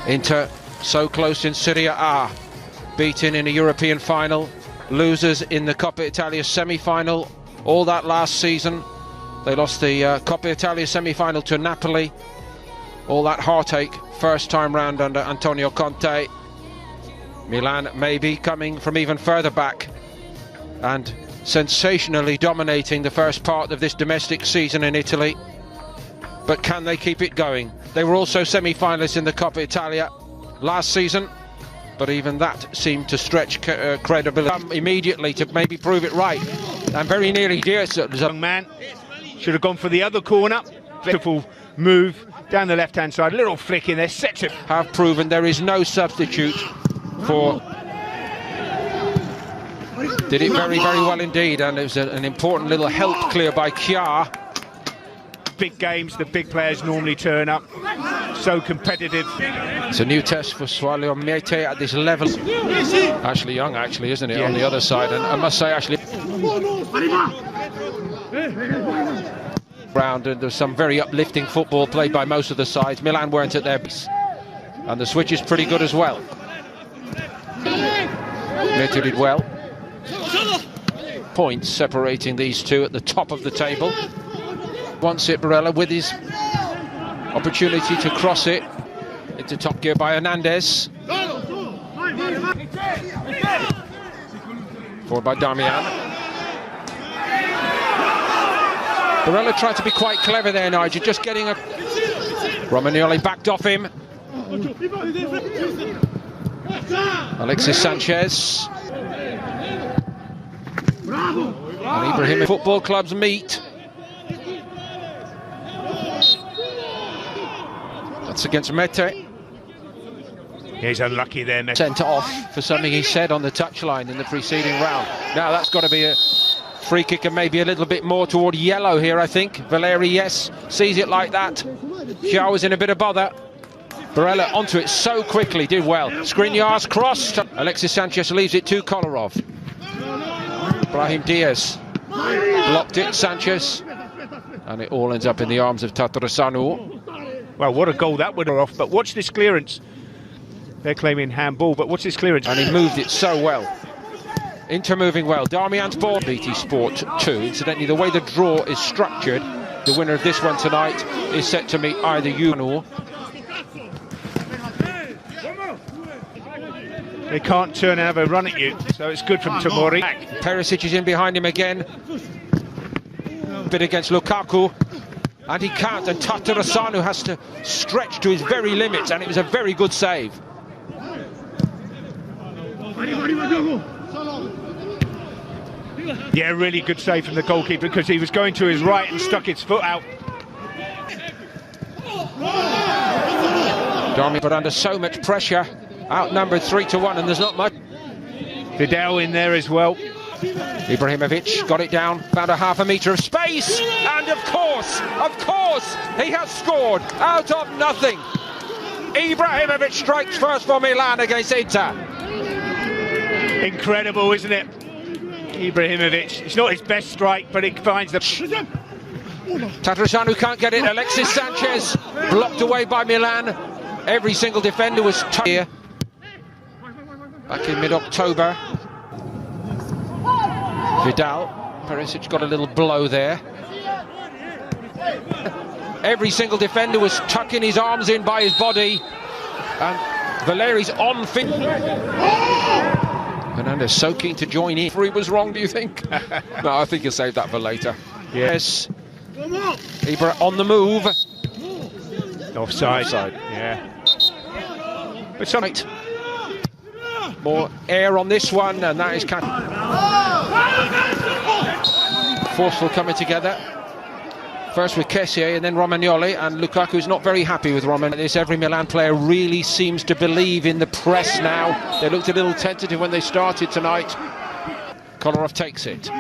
Inter so close in Serie A, beaten in a European final, losers in the Coppa Italia semi-final. All that last season, they lost the Coppa Italia semi-final to Napoli. All that heartache first time round under Antonio Conte. Milan maybe coming from even further back and sensationally dominating the first part of this domestic season in Italy. But can they keep it going? They were also semi-finalists in the Coppa Italia last season, but even that seemed to stretch credibility immediately to maybe prove it right. And very nearly did. Young man should have gone for the other corner. Beautiful move down the left-hand side, little flick in there, sets it. Have proven there is no substitute for. Did it very, very well indeed, and it was an important little help clear by Kjaer. Big games, the big players normally turn up. So competitive. It's a new test for Swallow Miete at this level. Ashley Young, actually, isn't it, on the other side? And I must say, Ashley. Round, and there's some very uplifting football played by most of the sides. Milan weren't at their best, and the switch is pretty good as well. Miete did well. Points separating these two at the top of the table. Wants it, Barella, with his opportunity to cross it into top gear by Hernandez. Forward by Damian. Barella tried to be quite clever there, Nigel, just getting a... Romagnoli backed off him. Alexis Sanchez. And Ibrahim. Football clubs meet. That's against Mete. He's unlucky there, Mete. Sent off for something he said on the touchline in the preceding round. Now that's got to be a free kick and maybe a little bit more toward yellow here, I think. Valeri, yes, sees it like that. Kjaer was in a bit of bother. Barella onto it so quickly, did well. Skriniar's crossed. Alexis Sanchez leaves it to Kolarov. Brahim Diaz blocked it, Sanchez. And it all ends up in the arms of Tatarusanu. Well, what a goal that would have off, but watch this clearance. They're claiming handball, but watch this clearance. And he moved it so well. Inter moving well. Darmian's ball. BT Sport 2. Incidentally, the way the draw is structured, the winner of this one tonight is set to meet either you. They can't turn and have a run at you, so it's good from Tomori. Perisic is in behind him again. Bit against Lukaku. And he can't, and Tatarusanu has to stretch to his very limits, and it was a very good save. Yeah, really good save from the goalkeeper because he was going to his right and stuck his foot out. Darmian, but under so much pressure, outnumbered 3-1, and there's not much. Vidal in there as well. Ibrahimovic got it down, found a half a metre of space, and of course, he has scored out of nothing. Ibrahimovic strikes first for Milan against Inter. Incredible, isn't it? Ibrahimovic, it's not his best strike, but he finds the... Tatarusanu can't get it. Alexis Sanchez blocked away by Milan. Every single defender was here back in mid-October. Vidal, Perisic got a little blow there. Every single defender was tucking his arms in by his body, and Valeri's on feet. Hernandez so keen to join in. He was wrong, do you think? No, I think he'll save that for later. Yes. Ibra on the move. Offside. Yeah. But some... More air on this one, and that is kind of forceful coming together. First with Kessié and then Romagnoli, and Lukaku's not very happy with Romagnoli. This every Milan player really seems to believe in the press now. They looked a little tentative when they started tonight. Kolarov takes it.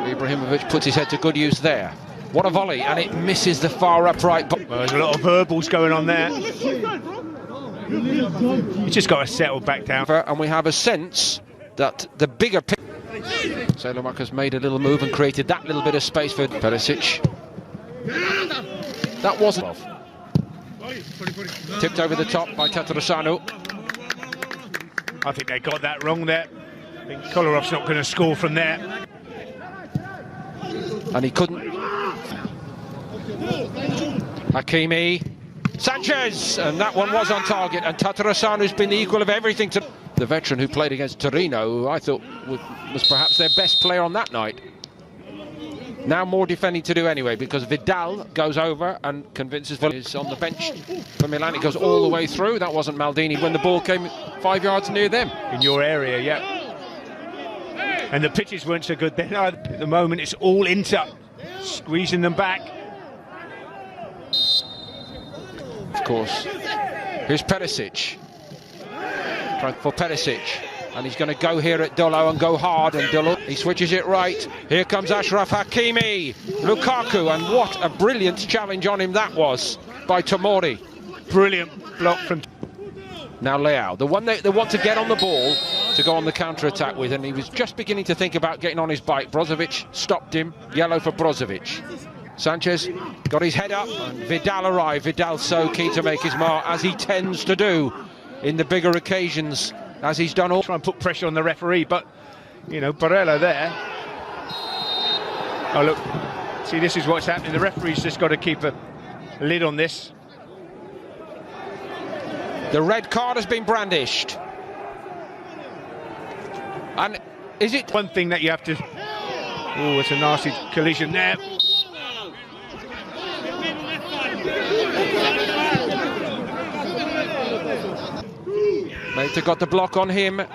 Ibrahimovic puts his head to good use there. What a volley, and it misses the far upright. Well, there's a lot of verbals going on there. He's just got to settle back down. And we have a sense that the bigger picture... Salomakis made a little move and created that little bit of space for Perisic. That wasn't... Tipped over the top by Tatarusanu. I think they got that wrong there. I think Kolarov's not going to score from there. And he couldn't. Hakimi. Sanchez! And that one was on target. And Tatarasanu's been the equal of everything to the veteran who played against Torino, who I thought was perhaps their best player on that night. Now more defending to do anyway, because Vidal goes over and convinces is on the bench for Milan. It goes all the way through. That wasn't Maldini when the ball came 5 yards near them. In your area, yeah. And the pitches weren't so good then. At the moment, it's all Inter squeezing them back. Of course. Here's Perisic. For Perisic. And he's going to go here at Dolo and go hard, and Dolo, he switches it right. Here comes Ashraf Hakimi, Lukaku, and what a brilliant challenge on him that was by Tomori. Brilliant block from... Now Leao, the one they want to get on the ball to go on the counter-attack with, and he was just beginning to think about getting on his bike. Brozovic stopped him, yellow for Brozovic. Sanchez got his head up, and Vidal arrived. Vidal so keen to make his mark, as he tends to do in the bigger occasions, as he's done all. Try and put pressure on the referee, but, you know, Barella there. Oh, look, see, this is what's happening. The referee's just got to keep a lid on this. The red card has been brandished. And is it... One thing that you have to... Oh, it's a nasty collision there. Mata got the block on him. There's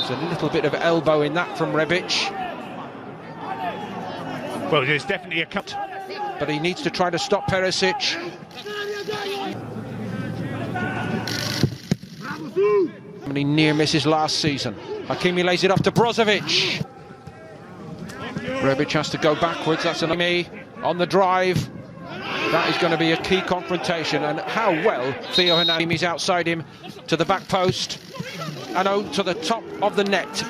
a little bit of elbow in that from Rebic. Well, there's definitely a cut. But he needs to try to stop Perisic. And he near misses last season. Hakimi lays it off to Brozovic. Rebic has to go backwards. That's an me on the drive. That is going to be a key confrontation, and how well Theo Hernandez outside him to the back post and to the top of the net.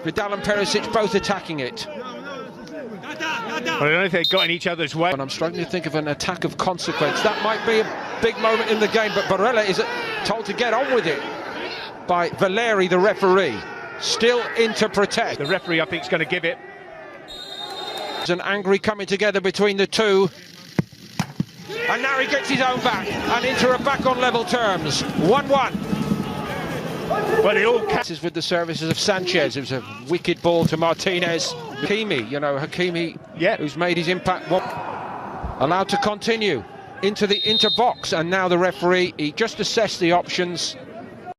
Vidal and Perisic both attacking it. Well, I don't know if they've got in each other's way. And I'm struggling to think of an attack of consequence. That might be a big moment in the game, but Barella is told to get on with it by Valeri, the referee. Still in to protect. The referee, I think, is going to give it. There's an angry coming together between the two. And now he gets his own back, and Inter are back on level terms. 1-1. But it all catches with the services of Sanchez. It was a wicked ball to Martinez. Hakimi, you know, Hakimi, yeah, who's made his impact. Allowed to continue into the Inter box, and now the referee, he just assessed the options.